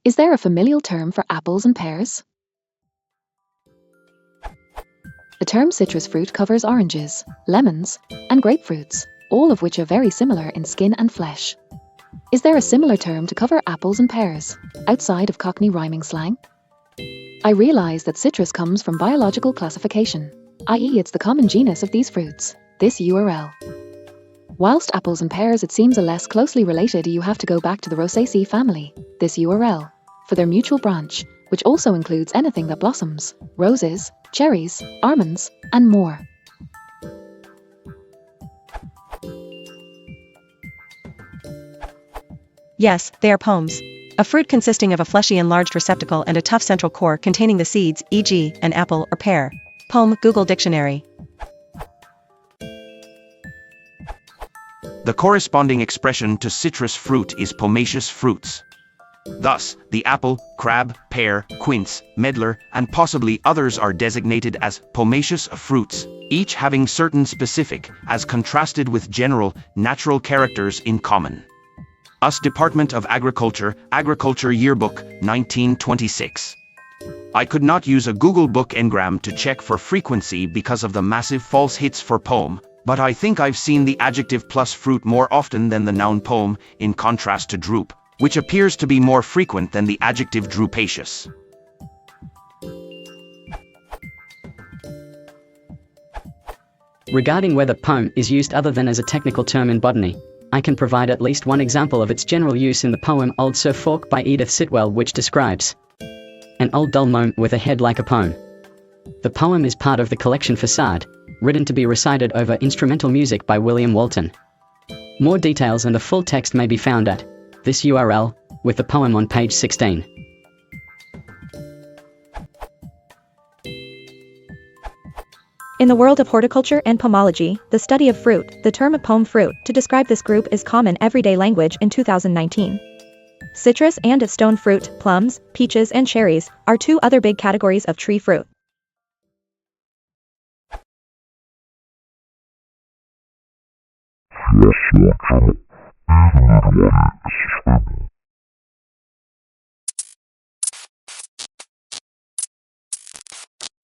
Is there a familial term for apples and pears? The term citrus fruit covers oranges, lemons, and grapefruits, all of which are very similar in skin and flesh. Is there a similar term to cover apples and pears, outside of Cockney rhyming slang? I realize that citrus comes from biological classification, i.e. it's the common genus of these fruits, this URL. Whilst apples and pears it seems are less closely related, you have to go back to the Rosaceae family, this URL, for their mutual branch, which also includes anything that blossoms, roses, cherries, almonds, and more. Yes, they are pomes. A fruit consisting of a fleshy enlarged receptacle and a tough central core containing the seeds, e.g., an apple or pear. Pome, Google Dictionary. The corresponding expression to citrus fruit is pomaceous fruits. Thus, the apple, crab, pear, quince, medlar, and possibly others are designated as pomaceous fruits, each having certain specific, as contrasted with general, natural characters in common. US Department of Agriculture, Agriculture Yearbook, 1926. I could not use a Google Book Ngram to check for frequency because of the massive false hits for pome, but I think I've seen the adjective plus fruit more often than the noun pome, in contrast to drupe, which appears to be more frequent than the adjective drupaceous. Regarding whether pome is used other than as a technical term in botany, I can provide at least one example of its general use in the poem Old Sir Fork by Edith Sitwell, which describes an old dull mome with a head like a pome. The poem is part of the collection Facade, written to be recited over instrumental music by William Walton. More details and the full text may be found at this URL, with the poem on page 16. In the world of horticulture and pomology, the study of fruit, the term pome fruit to describe this group is common everyday language in 2019. Citrus and stone fruit, plums, peaches and cherries, are two other big categories of tree fruit. Receptacle, enlarged.